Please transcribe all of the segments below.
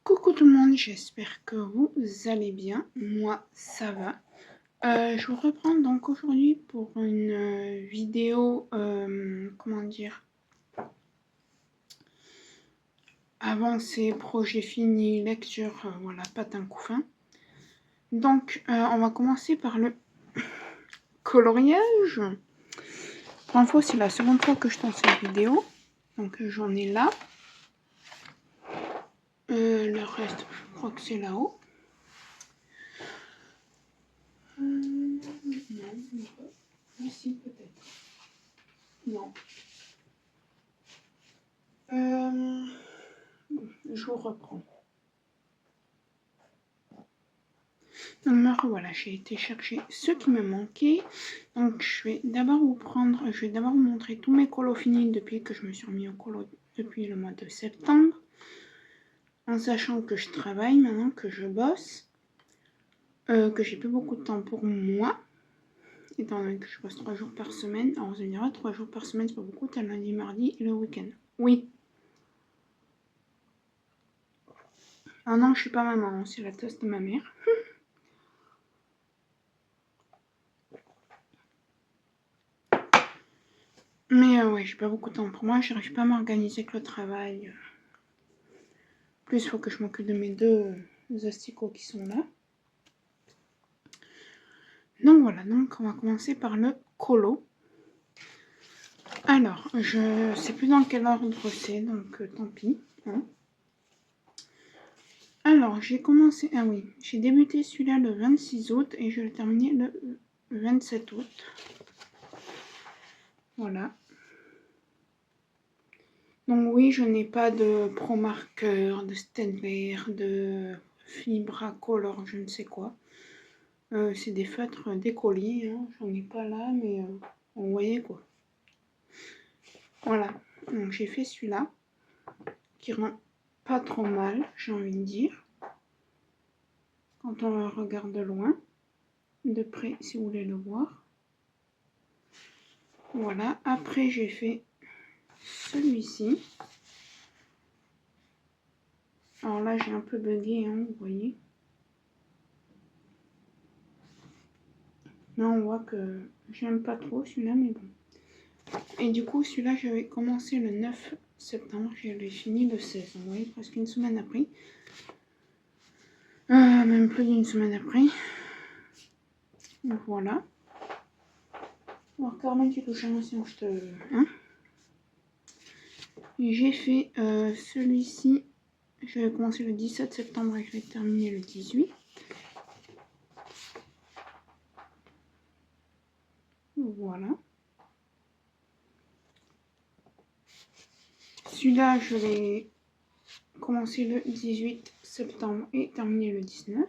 Coucou tout le monde, j'espère que vous allez bien. Moi, ça va. Je vous reprends donc aujourd'hui pour une vidéo, comment dire, avancée, projet fini, lecture, voilà, patin couffin. Donc, on va commencer par le coloriage. Pour info, c'est la seconde fois que je tourne cette vidéo. Donc, j'en ai là. Le reste, je crois que c'est là-haut. Non, ici peut-être. Non. Je vous reprends. Donc voilà, j'ai été chercher ce qui me manquait. Donc je vais d'abord vous montrer tous mes colos finis depuis que je me suis remis au colo depuis le mois de septembre. En sachant que je travaille maintenant, que je bosse, que j'ai plus beaucoup de temps pour moi, étant donné que je bosse 3 jours par semaine. Alors vous me direz, 3 jours par semaine c'est pas beaucoup, t'as lundi, mardi et le week-end. Oui. Ah non, je suis pas maman, c'est la tasse de ma mère. Mais ouais, j'ai pas beaucoup de temps pour moi, j'arrive pas à m'organiser avec le travail. Plus il faut que je m'occupe de mes deux asticots qui sont là. Donc voilà, donc on va commencer par le colo. Alors, je sais plus dans quel ordre c'est, donc tant pis. Hein. Alors, j'ai commencé, ah oui, j'ai débuté celui-là le 26 août et je l'ai terminé le 27 août. Voilà. Donc oui, je n'ai pas de pro marqueur, de Staedtler, de Fibra Color, je ne sais quoi. C'est des feutres décollés, hein. J'en ai pas là, mais vous voyez quoi. Voilà, donc j'ai fait celui-là, qui rend pas trop mal, j'ai envie de dire. Quand on le regarde de loin, de près si vous voulez le voir. Voilà, après j'ai fait celui-ci. Alors là j'ai un peu bugué, hein, vous voyez. Là on voit que j'aime pas trop celui-là, mais bon. Et du coup celui-là j'avais commencé le 9 septembre, je l'ai fini le 16, vous voyez, presque une semaine après. Même plus d'une semaine après. Donc voilà. Alors Carmen, tu touches à moi sinon je te... Hein, j'ai fait celui-ci, je vais commencer le 17 septembre et je vais terminer le 18. Voilà. Celui-là, je vais commencer le 18 septembre et terminer le 19.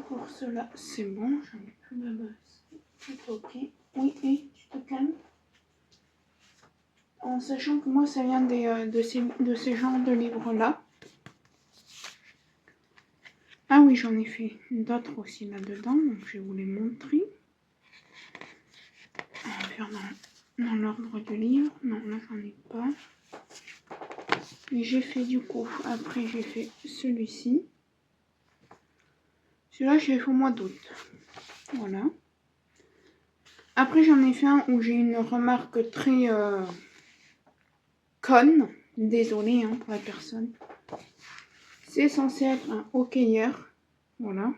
Pour cela, c'est bon, j'en ai plus la base. C'est ok. Oui, et tu te calmes. En sachant que moi, ça vient de ces genres de livres-là. Ah oui, j'en ai fait d'autres aussi là-dedans, donc je vais vous les montrer. On va faire dans l'ordre du livre. Non, là, j'en ai pas. Et j'ai fait du coup, après j'ai fait celui-ci. Celui-là, je l'ai fait au mois d'août. Voilà. Après, j'en ai fait un où j'ai une remarque très conne. Désolée hein, pour la personne. C'est censé être un hockeyeur. Voilà.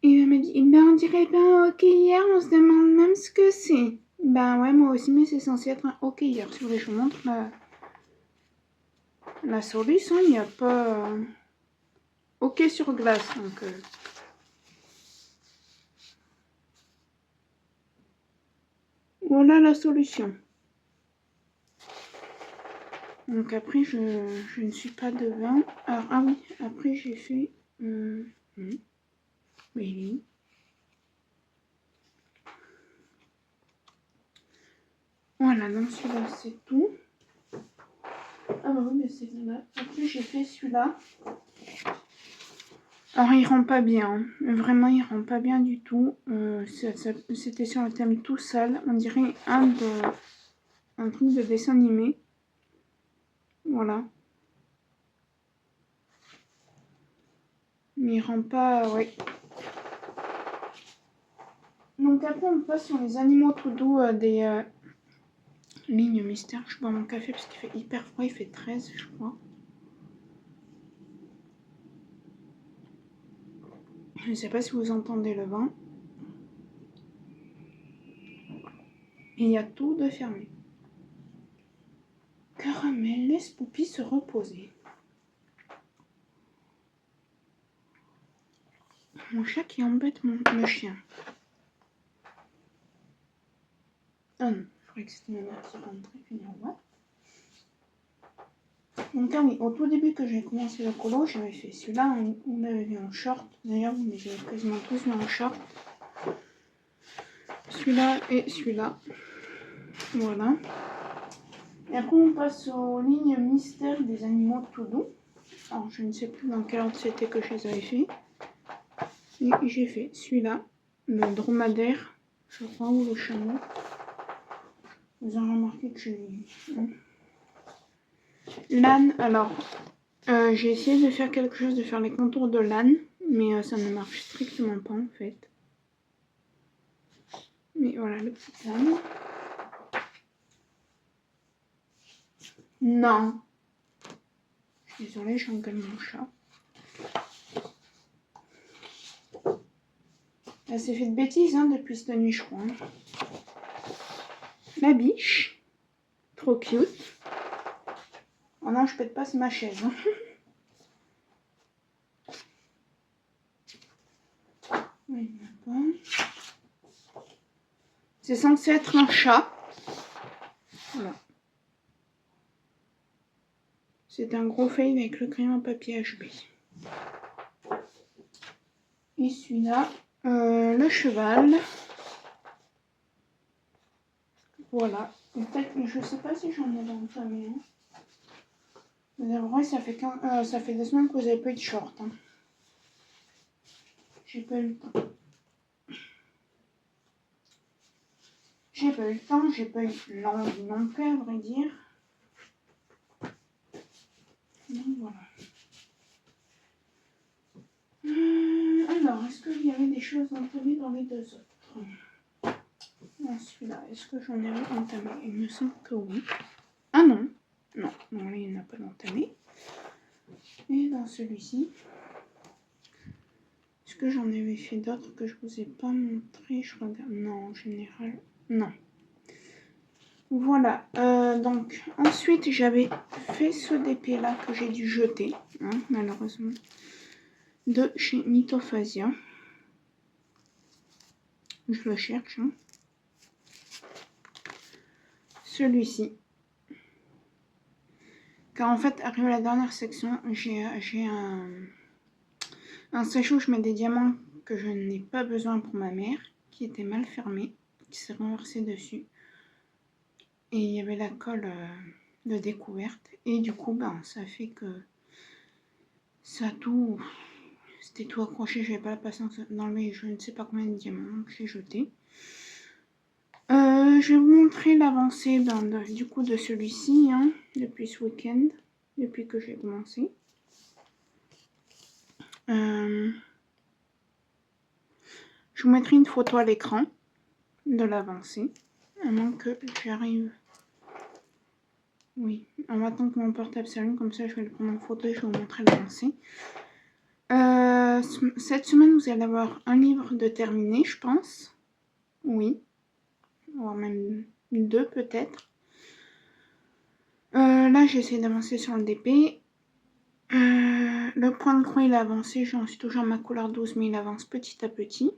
Et il m'a dit, ben on dirait pas un hockeyeur, on se demande même ce que c'est. Ben ouais, moi aussi, mais c'est censé être un hockeyeur. Si vous voulez, je vous montre la solution. Il n'y a pas hockey sur glace. Donc, voilà la solution. Donc après, je ne suis pas devin. Alors, ah oui, après j'ai fait... oui. Voilà, donc celui-là, c'est tout. Ah bah oui, mais c'est là. Après, j'ai fait celui-là. Alors, il rend pas bien. Hein. Vraiment, il rend pas bien du tout. C'était sur le thème tout sale. On dirait un truc de dessin animé. Voilà. Mais il rend pas... Ouais. Donc après, on passe sur les animaux tout doux des lignes mystères. Je bois mon café parce qu'il fait hyper froid. Il fait 13, je crois. Je ne sais pas si vous entendez le vent. Et il y a tout de fermé. Caramel, laisse Poupie se reposer. Mon chat qui embête le chien. Ah non, je croyais que c'était ma mère qui rentrait. Donc ah oui, au tout début que j'ai commencé le colo, j'avais fait celui-là, on l'avait vu en short. D'ailleurs, vous les avez quasiment tous vu en short. Celui-là et celui-là. Voilà. Et après, on passe aux lignes mystères des animaux tout doux. Alors, je ne sais plus dans quel ordre c'était que je les avais fait. Et j'ai fait celui-là, le dromadaire, je crois, ou le chameau. Vous avez remarqué que j'ai... L'âne, alors, j'ai essayé de faire quelque chose, de faire les contours de l'âne, mais ça ne marche strictement pas en fait. Mais voilà le petit âne. Non. Je suis désolée, j'engueule mon chat. Elle s'est fait de bêtises hein, depuis cette nuit, je crois. Ma biche. Trop cute. Oh non, je pète pas, c'est ma chaise. Hein. Oui, c'est censé être un chat. Voilà. C'est un gros fail avec le crayon à papier HB. Et celui-là, le cheval. Voilà. En fait, je sais pas si j'en ai dans le famille. Mais en vrai, ça fait 2 semaines que vous n'avez pas eu de short. Hein. J'ai pas eu le temps. J'ai pas eu le temps, j'ai pas eu l'envie non plus, à vrai dire. Donc voilà. Alors, est-ce qu'il y avait des choses entamées dans les deux autres? Dans celui-là, est-ce que j'en avais entamé? Il me semble que oui. Ah non. Non, là, il n'y en a pas d'entamé. Et dans celui-ci, est-ce que j'en avais fait d'autres que je vous ai pas montré? Je regarde. Non, en général, non. Voilà, donc ensuite j'avais fait ce DP là que j'ai dû jeter, hein, malheureusement, de chez Mythophasia. Je le cherche. Hein. Celui-ci. Car en fait, arrivé à la dernière section, j'ai un sachet où je mets des diamants que je n'ai pas besoin pour ma mère, qui était mal fermé, qui s'est renversé dessus. Et il y avait la colle de découverte. Et du coup, ben, ça fait que ça a tout... C'était tout accroché, j'avais pas la patience d'enlever je ne sais pas combien de diamants, donc j'ai jeté. Je vais vous montrer l'avancée du coup de celui-ci, hein, depuis ce week-end, depuis que j'ai commencé. Je vous mettrai une photo à l'écran de l'avancée, à moins que j'arrive. Oui, en attendant que mon portable s'allume, comme ça je vais le prendre en photo et je vais vous montrer l'avancée. Cette semaine, vous allez avoir un livre de terminé, je pense. Oui. Voire même 2 peut-être. Là, j'essaie d'avancer sur le DP. Le point de croix, il a avancé. J'en suis toujours à ma couleur 12, mais il avance petit à petit.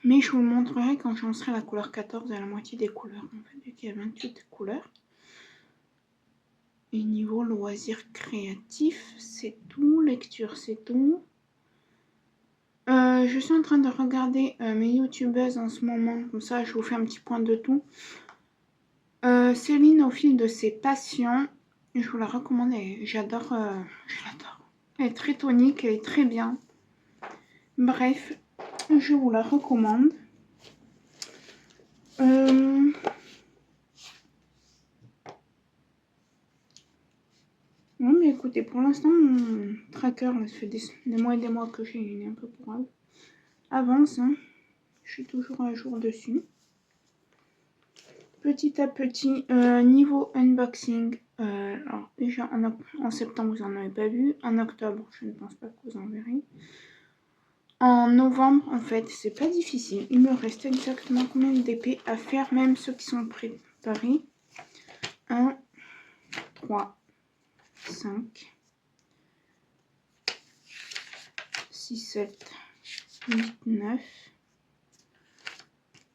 Mais je vous le montrerai quand j'en serai à la couleur 14 à la moitié des couleurs. En fait, vu qu'il y a 28 couleurs. Et niveau loisir créatif, c'est tout. Lecture, c'est tout. Je suis en train de regarder mes youtubeuses en ce moment. Comme ça, je vous fais un petit point de tout. Céline, au fil de ses passions, je vous la recommande. J'adore. Je l'adore. Elle est très tonique, elle est très bien. Bref, je vous la recommande. Bon, mais écoutez, pour l'instant, mon tracker, là, ça fait des mois et des mois que il est un peu pourrave. Avance, hein. Je suis toujours à jour dessus. Petit à petit, niveau unboxing, alors déjà en septembre, vous n'en avez pas vu. En octobre, je ne pense pas que vous en verrez. En novembre, en fait, c'est pas difficile. Il me reste exactement combien d'épées à faire, même ceux qui sont préparés. 1, 3, 5, 6, 7, 8, 9,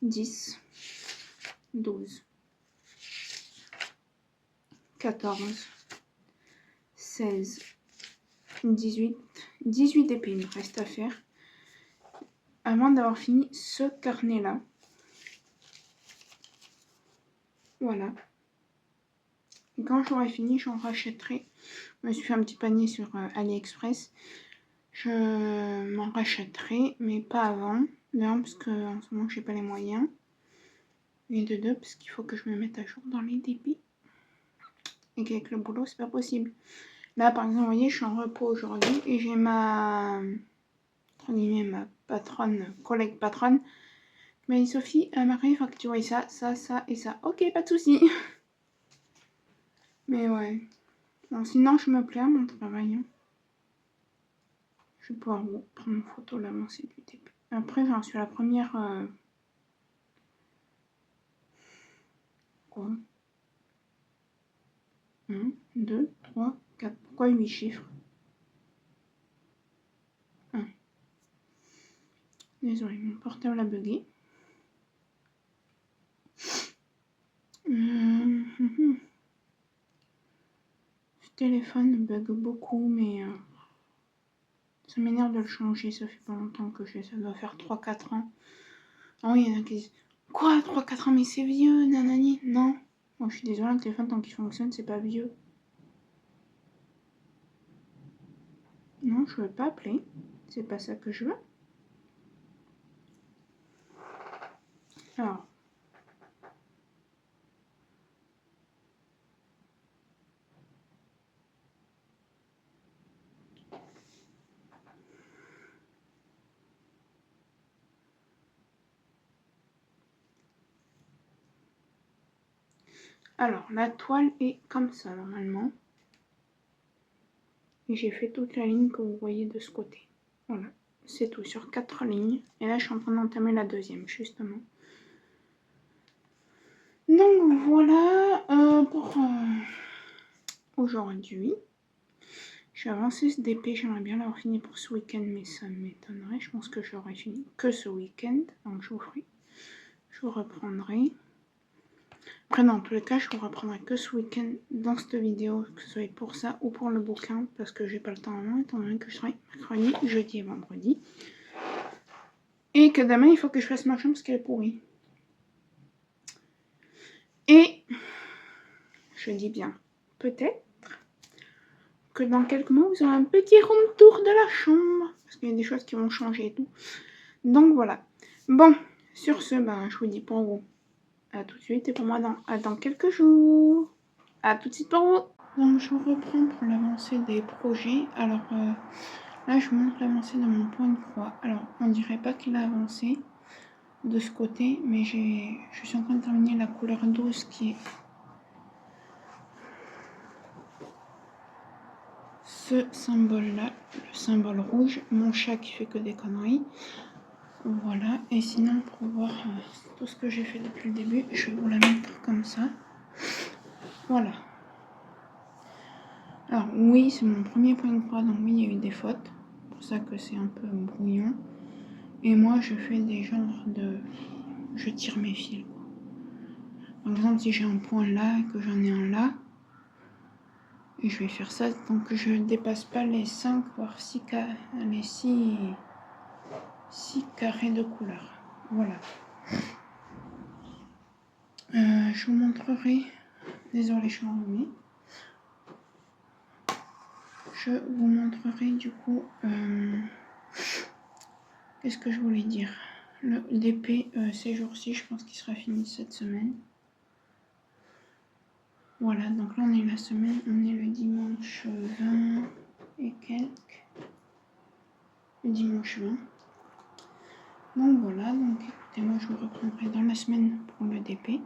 10, 12, 14, 16, 18, 18 épées il me reste à faire avant d'avoir fini ce carnet-là. Voilà. Et quand j'aurai fini, j'en rachèterai. Je me suis fait un petit panier sur AliExpress. Je m'en rachèterai, mais pas avant. D'un, parce qu'en ce moment, j'ai pas les moyens. Et de deux, parce qu'il faut que je me mette à jour dans les débits. Et qu'avec le boulot, c'est pas possible. Là, par exemple, vous voyez, je suis en repos aujourd'hui et j'ai ma patronne, collègue patronne. Mais Sophie, Marie, il faut que tu vois ça, ça, ça et ça. Ok, pas de souci. Mais ouais. Bon, sinon, je me plais à mon travail. Hein. Je vais pouvoir vous prendre une photo de l'avancée du début. Après, j'en suis à la première... Quoi 1, 2, 3, 4. Pourquoi 8 chiffres 1. Désolé, mon portable a bugué. Ce téléphone bug beaucoup, mais ça m'énerve de le changer. Ça fait pas longtemps que j'ai. Ça doit faire 3-4 ans. Ah oui, il y en a qui disent quoi 3-4 ans, mais c'est vieux, nanani. Non. Moi, je suis désolée, le téléphone, tant qu'il fonctionne, c'est pas vieux. Non, je veux pas appeler. C'est pas ça que je veux. Alors. Alors, la toile est comme ça, normalement. Et j'ai fait toute la ligne que vous voyez de ce côté. Voilà. C'est tout, sur 4 lignes. Et là, je suis en train d'entamer la deuxième, justement. Donc, voilà pour aujourd'hui. J'ai avancé ce DP, j'aimerais bien l'avoir fini pour ce week-end, mais ça m'étonnerait. Je pense que je l'aurai fini que ce week-end. Donc, je vous reprendrai. Après, dans tous les cas, je vous reprendrai que ce week-end dans cette vidéo, que ce soit pour ça ou pour le bouquin, parce que j'ai pas le temps avant, étant donné que je serai mercredi, jeudi et vendredi. Et que demain, il faut que je fasse ma chambre parce qu'elle est pourrie. Et je dis bien, peut-être que dans quelques mois, vous aurez un petit room tour de la chambre. Parce qu'il y a des choses qui vont changer et tout. Donc voilà. Bon, sur ce, je vous dis pour vous à tout de suite et pour moi dans quelques jours. À tout de suite pour vous. Donc je reprends pour l'avancée des projets. Alors là, je vous montre l'avancée de mon point de croix. Alors, on dirait pas qu'il a avancé de ce côté, mais je suis en train de terminer la couleur 12 qui est ce symbole-là, le symbole rouge. Mon chat qui fait que des conneries. Voilà, et sinon pour voir tout ce que j'ai fait depuis le début, je vais vous la mettre comme ça. Voilà. Alors oui, c'est mon premier point de croix, donc oui, il y a eu des fautes. C'est pour ça que c'est un peu brouillon. Et moi, je fais des genres de... Je tire mes fils. Par exemple, si j'ai un point là et que j'en ai un là, et je vais faire ça tant que je ne dépasse pas les 5 voire 6 carrés de couleur. Voilà. Je vous montrerai... Désolée, je suis enrhumée. Je vous montrerai du coup... Qu'est-ce que je voulais dire? Le DP ces jours-ci, je pense qu'il sera fini cette semaine. Voilà, donc là on est la semaine, on est le dimanche 20 et quelques. Le dimanche 20. Donc voilà, donc écoutez, moi je vous reprendrai dans la semaine pour le DP.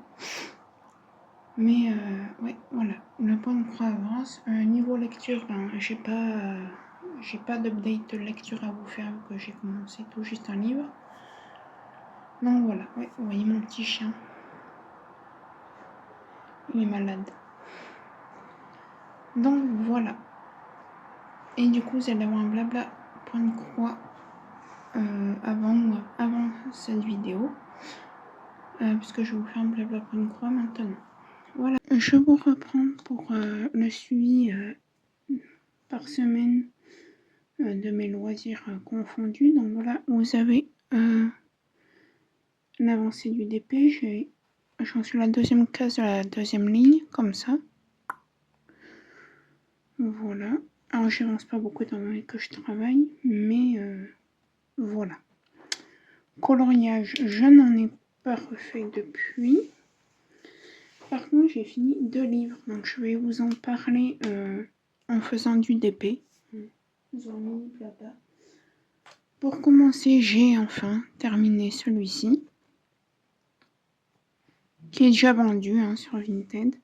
Mais ouais, voilà, le point de croix avance. Niveau lecture, ben, j'ai pas d'update de lecture à vous faire vu que j'ai commencé tout juste un livre. Donc voilà, ouais, vous voyez mon petit chien. Il est malade. Donc voilà. Et du coup, vous allez avoir un blabla point de croix avant cette vidéo. Puisque je vais vous faire un blabla point de croix maintenant. Voilà, je vous reprends pour le suivi par semaine de mes loisirs confondus. Donc voilà, vous avez l'avancée du DP. J'en suis à la deuxième case de la deuxième ligne, comme ça. Voilà. Alors j'avance pas beaucoup étant donné que je travaille, mais voilà. Coloriage, je n'en ai pas refait depuis. Par contre, j'ai fini 2 livres, donc je vais vous en parler en faisant du DP. Pour commencer, j'ai enfin terminé celui-ci, qui est déjà vendu sur Vinted.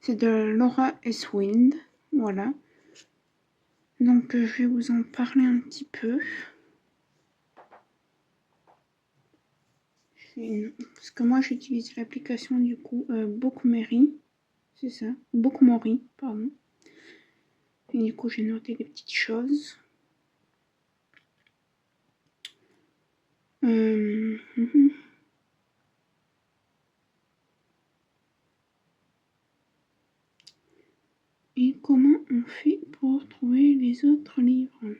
C'est de Laura S. Wind, voilà. Donc je vais vous en parler un petit peu. Parce que moi j'utilise l'application du coup Bookmary, c'est ça, Bookmary, pardon. Et du coup j'ai noté des petites choses. Et comment on fait pour trouver les autres livres?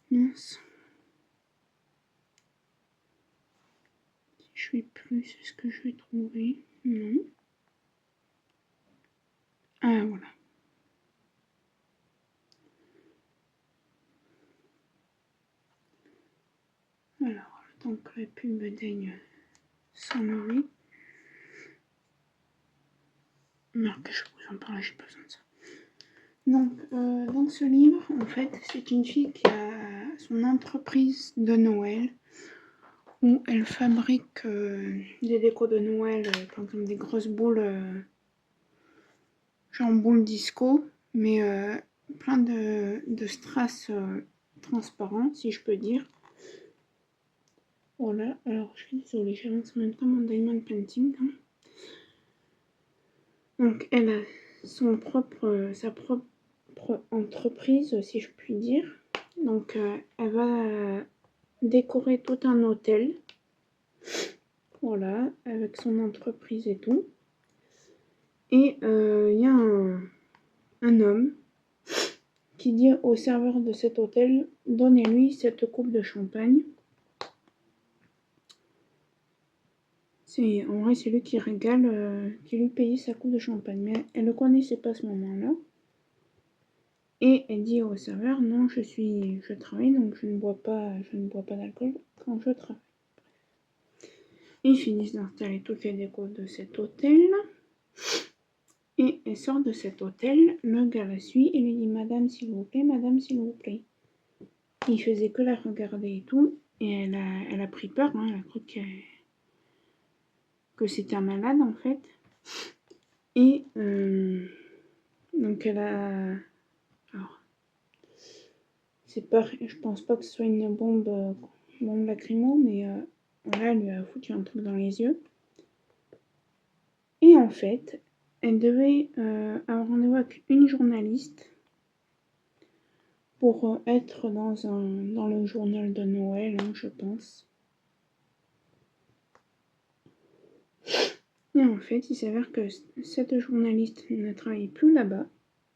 Mince. Je vais plus, est-ce que je vais trouver? Non. Ah voilà. Alors, le temps que la pub daigne s'enlever. Non, que je vous en parle, j'ai pas besoin de ça. Donc ce livre, en fait, c'est une fille qui a son entreprise de Noël où elle fabrique des décos de Noël, par exemple des grosses boules, genre boules disco, mais plein de strass transparents, si je peux dire. Voilà, alors je suis désolée, j'avance en même temps mon diamond painting. Donc elle a sa propre entreprise, si je puis dire. Donc elle va décorer tout un hôtel, voilà, avec son entreprise et tout. Et il y a un homme qui dit au serveur de cet hôtel, donnez-lui cette coupe de champagne. En vrai, c'est lui qui régale, qui lui payait sa coupe de champagne. Mais elle ne le connaissait pas à ce moment-là. Et elle dit au serveur, non, je travaille, donc je ne bois pas d'alcool quand je travaille. Ils finissent d'installer toutes les décos de cet hôtel. Et elle sort de cet hôtel, le gars la suit et lui dit, madame, s'il vous plaît, madame, s'il vous plaît. Il faisait que la regarder et tout. Et elle a pris peur, elle a cru que c'était un malade en fait. Et donc elle a... Alors, je pense pas que ce soit une bombe lacrymo, mais là elle lui a foutu un truc dans les yeux. Et en fait, elle devait avoir rendez-vous avec une journaliste pour être dans le journal de Noël, je pense. Et en fait, il s'avère que cette journaliste ne travaille plus là-bas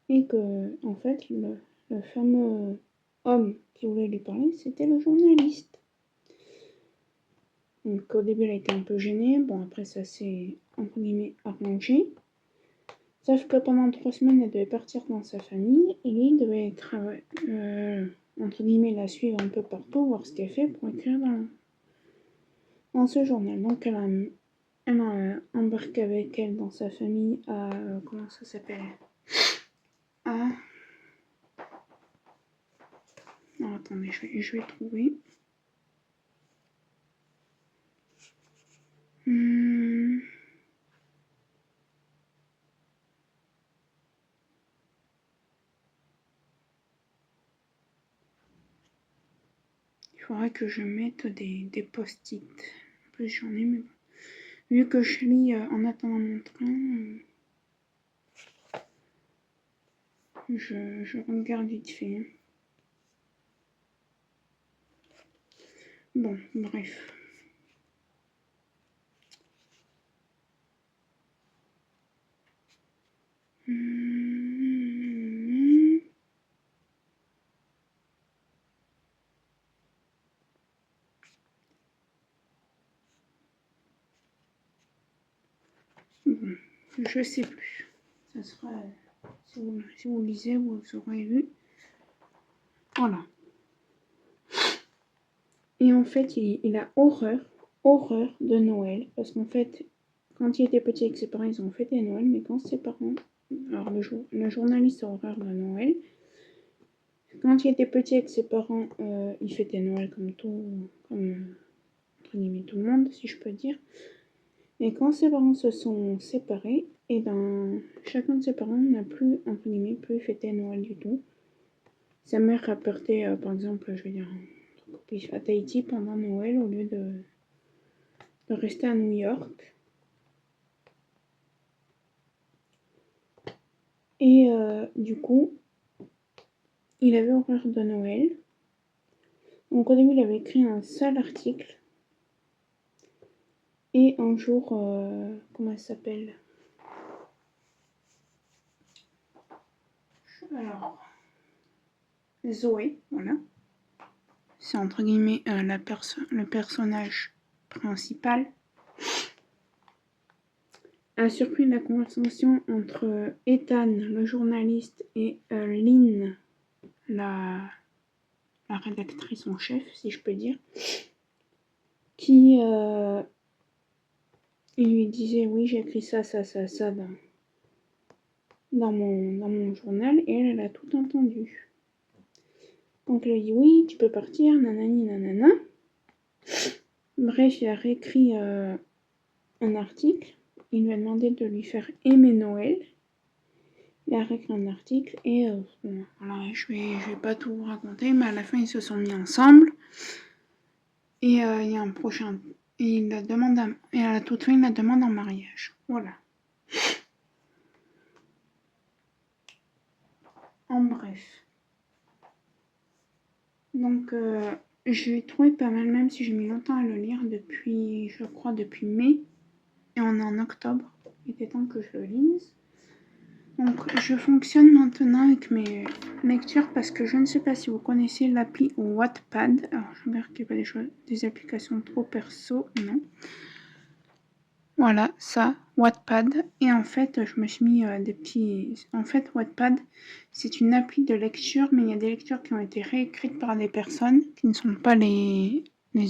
et que, en fait, le fameux homme qui voulait lui parler, c'était le journaliste. Donc au début, elle a été un peu gênée. Bon, après, ça s'est, entre guillemets, arrangé. Sauf que pendant 3 semaines, elle devait partir dans sa famille et lui devait entre guillemets, la suivre un peu partout, voir ce qu'elle fait pour écrire dans ce journal. Donc elle a elle embarque avec elle dans sa famille à... comment ça s'appelle? À... Non, attendez, je vais trouver. Il faudrait que je mette des post-it. En plus, j'en ai, mais bon. Vu que je lis en attendant mon train, je regarde vite fait. Bon, bref. Bon, je sais plus. Ça sera... Si vous lisez, vous aurez vu. Voilà. Et en fait, il a horreur de Noël. Parce qu'en fait, quand il était petit avec ses parents, ils ont fêté Noël. Mais quand ses parents... Alors, le journaliste a horreur de Noël. Quand il était petit avec ses parents, il fêtait Noël comme entre guillemets tout le monde, si je peux dire. Et quand ses parents se sont séparés, et ben chacun de ses parents n'a plus, entre guillemets, plus fêté Noël du tout. Sa mère a parté, par exemple, je vais dire, à Tahiti pendant Noël au lieu de rester à New York. Et du coup, il avait horreur de Noël. Donc au début, il avait écrit un seul article. Et un jour, comment elle s'appelle? Alors, Zoé, voilà. C'est entre guillemets le personnage principal. A surpris la conversation entre Ethan, le journaliste, et Lynn, la rédactrice en chef, si je peux dire, qui il lui disait oui, j'ai écrit ça dans mon journal, et elle a tout entendu. Donc elle lui dit oui, tu peux partir, nanani nanana. Bref, il a réécrit un article. Il lui a demandé de lui faire aimer Noël. Il a réécrit un article et voilà, je vais pas tout vous raconter, mais à la fin ils se sont mis ensemble. Et il y a un prochain. Et et à la toute fin, il la demande en mariage. Voilà. En bref. Donc, je l'ai trouvé pas mal, même si j'ai mis longtemps à le lire depuis, je crois, depuis mai. Et on est en octobre. Il était temps que je le lise. Donc, je fonctionne maintenant avec mes lectures parce que je ne sais pas si vous connaissez l'appli Wattpad. Alors, j'espère qu'il n'y a pas des applications trop perso, non. Voilà, ça, Wattpad. Et en fait, je me suis mis des petits... En fait, Wattpad, c'est une appli de lecture, mais il y a des lectures qui ont été réécrites par des personnes qui ne sont pas les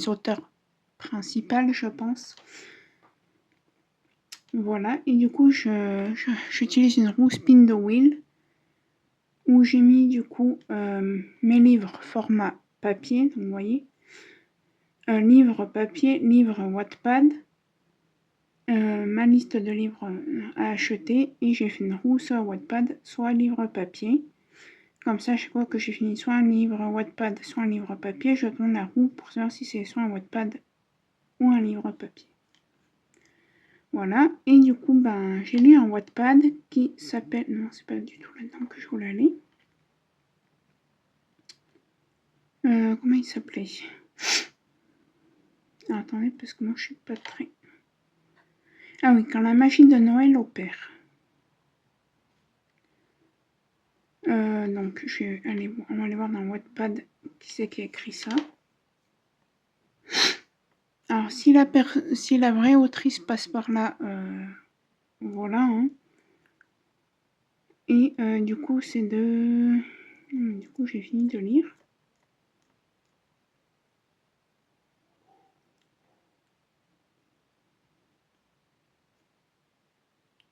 auteurs principaux, je pense. Voilà, et du coup, j'utilise une roue spin the wheel où j'ai mis du coup mes livres format papier, donc vous voyez, un livre papier, livre Wattpad, ma liste de livres à acheter, et j'ai fait une roue soit Wattpad, soit livre papier. Comme ça, chaque fois que j'ai fini soit un livre Wattpad, soit un livre papier, je tourne la roue pour savoir si c'est soit un Wattpad ou un livre papier. Voilà, et du coup, ben, j'ai lu un Wattpad qui s'appelle... Non, c'est pas du tout là-dedans que je voulais aller. Comment il s'appelait? Ah, attendez, parce que moi, je suis pas très... Ah oui, quand la magie de Noël opère. Donc, on va aller voir dans Wattpad qui c'est qui a écrit ça. Alors, si la vraie autrice passe par là, voilà. Hein. Et du coup, c'est de... Du coup, j'ai fini de lire.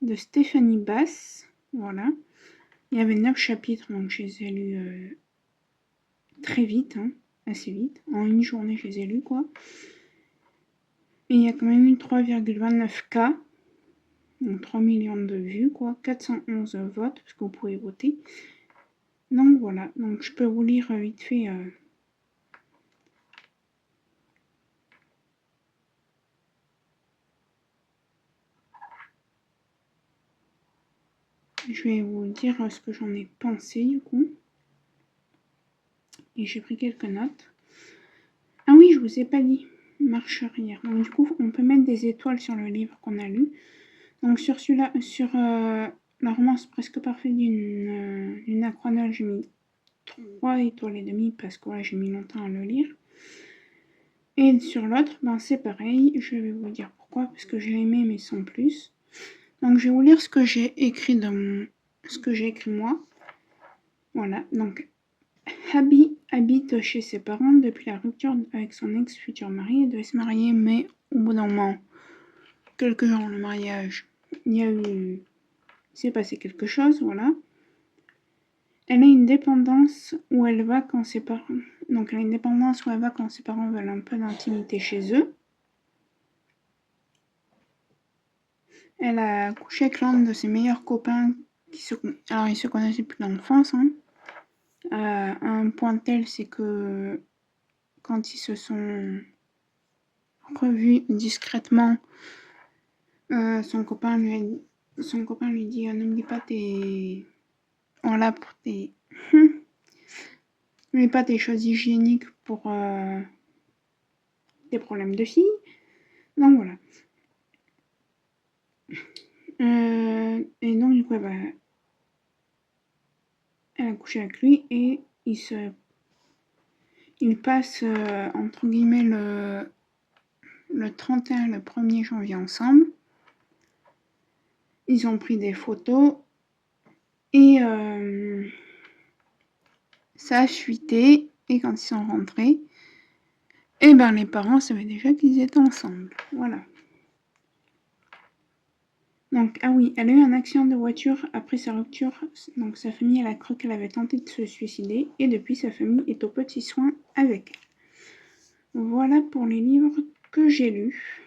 de Stéphanie Bass. Voilà. Il y avait 9 chapitres, donc je les ai lus très vite, hein, assez vite. En une journée, je les ai lus, quoi. Et il y a quand même eu 3,29K, donc 3 millions de vues, quoi. 411 votes, parce que vous pouvez voter. Donc voilà, donc je peux vous lire vite fait. Je vais vous dire ce que j'en ai pensé, du coup. Et j'ai pris quelques notes. Ah oui, je vous ai pas dit. Marche arrière. Donc du coup, on peut mettre des étoiles sur le livre qu'on a lu. Donc sur celui-là, sur la romance presque parfaite d'une Acronole, j'ai mis 3 étoiles et demie parce que voilà, j'ai mis longtemps à le lire. Et sur l'autre, ben c'est pareil. Je vais vous dire pourquoi, parce que j'ai aimé mais sans plus. Donc je vais vous lire ce que j'ai écrit moi. Voilà. Donc Abby habite chez ses parents depuis la rupture avec son ex-futur mari. Elle devait se marier, mais au bout d'un moment, quelques jours avant le mariage, il s'est passé quelque chose, voilà. Elle a une dépendance où elle va quand ses parents... Donc elle a une dépendance où elle va quand ses parents veulent un peu d'intimité chez eux. Elle a couché avec l'un de ses meilleurs copains alors ils se connaissaient depuis l'enfance, hein. Un point tel, c'est que quand ils se sont revus discrètement, son copain lui dit n'oublie pas tes... Voilà, pour tes... n'oublie pas tes choses hygiéniques pour tes problèmes de fille. Donc voilà. Et donc du coup, elle a couché avec lui et il passe entre guillemets le 31 et le 1er janvier ensemble. Ils ont pris des photos et ça a fuité. Et quand ils sont rentrés, et ben les parents savaient déjà qu'ils étaient ensemble. Voilà. Donc, ah oui, elle a eu un accident de voiture après sa rupture. Donc sa famille, elle a cru qu'elle avait tenté de se suicider. Et depuis, sa famille est aux petits soins avec elle. Voilà pour les livres que j'ai lus.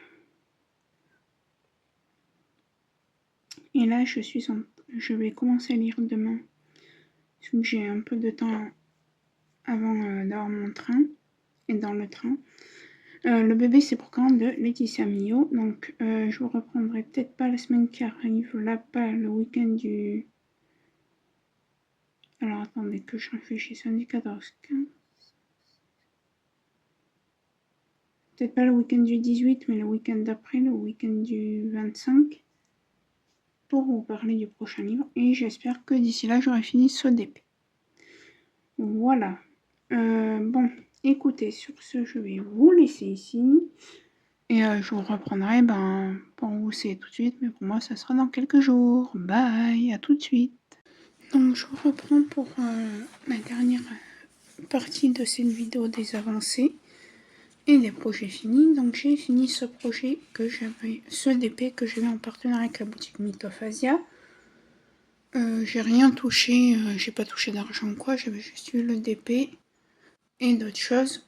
Et là, je vais commencer à lire demain. Parce que j'ai un peu de temps avant d'avoir mon train. Et dans le train. Le bébé, c'est pour quand de Laetitia Millot. Donc, je vous reprendrai peut-être pas la semaine qui arrive. Là, pas le week-end du... Alors, attendez que je réfléchisse. Samedi 14, 15... Peut-être pas le week-end du 18, mais le week-end d'après, le week-end du 25. Pour vous parler du prochain livre. Et j'espère que d'ici là, j'aurai fini ce DP. Voilà. Bon, écoutez, sur ce, je vais vous laisser ici. Et je vous reprendrai, pour vous c'est tout de suite, mais pour moi ça sera dans quelques jours. Bye, à tout de suite. Donc je vous reprends pour la dernière partie de cette vidéo des avancées et des projets finis. Donc j'ai fini ce projet ce DP que j'avais en partenariat avec la boutique Mythophasia. J'ai rien touché, j'ai pas touché d'argent quoi, j'avais juste eu le DP et d'autres choses.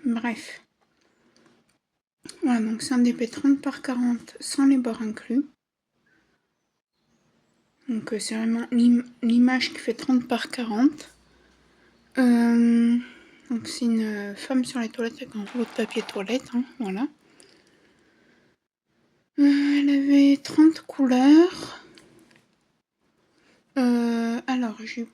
Bref. Voilà, donc c'est un DP 30 par 40 sans les bords inclus. Donc c'est vraiment l'image qui fait 30 par 40. Donc c'est une femme sur les toilettes avec un rouleau de papier toilette, hein, voilà. Elle avait 30 couleurs. Alors il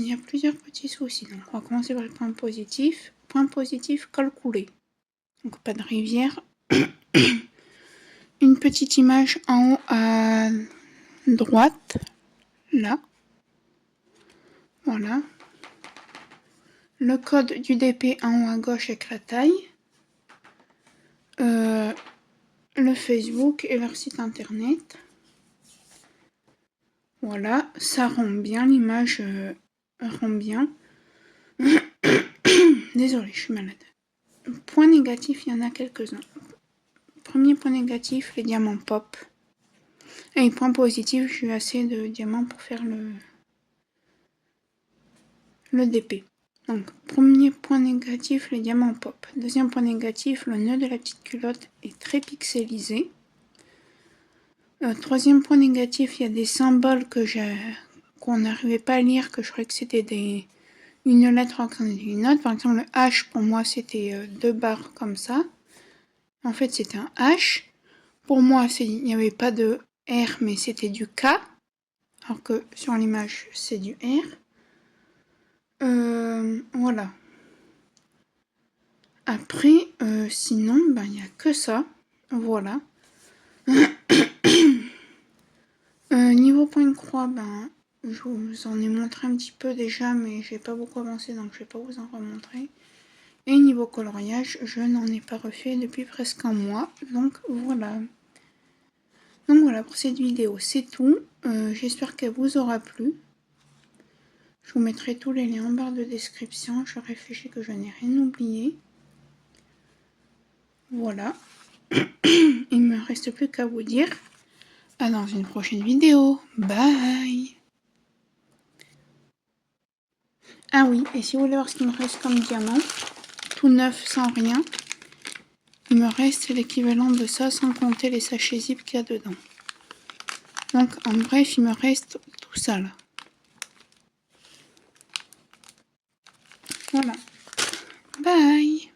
y a plusieurs petits soucis. Donc on va commencer par le point positif. Point positif, col coulé. Donc pas de rivière. Une petite image en haut à droite, là. Voilà. Le code du DP en haut à gauche avec la taille. Le Facebook et leur site internet. Voilà, ça rend bien, l'image rend bien. Désolée, je suis malade. Point négatif, il y en a quelques-uns. Premier point négatif, les diamants pop. Et point positif, j'ai eu assez de diamants pour faire le DP. Donc, premier point négatif, les diamants pop. Deuxième point négatif, le nœud de la petite culotte est très pixelisé. Troisième point négatif, il y a des symboles qu'on n'arrivait pas à lire, que je croyais que c'était une lettre quand c'était une autre. Par exemple, le H, pour moi, c'était 2 barres comme ça. En fait, c'était un H. Pour moi, il n'y avait pas de R, mais c'était du K. Alors que sur l'image, c'est du R. Voilà. Après, sinon, il n'y a que ça. Voilà. Niveau point de croix, je vous en ai montré un petit peu déjà, mais j'ai pas beaucoup avancé, donc je vais pas vous en remontrer. Et niveau coloriage, je n'en ai pas refait depuis presque un mois, donc voilà. Donc voilà, pour cette vidéo, c'est tout. J'espère qu'elle vous aura plu. Je vous mettrai tous les liens en barre de description. Je réfléchis que je n'ai rien oublié. Voilà. Il me reste plus qu'à vous dire à dans une prochaine vidéo. Bye. Ah oui, et si vous voulez voir ce qu'il me reste comme diamant, tout neuf sans rien, il me reste l'équivalent de ça sans compter les sachets zip qu'il y a dedans. Donc en bref, il me reste tout ça là. Voilà. Bye.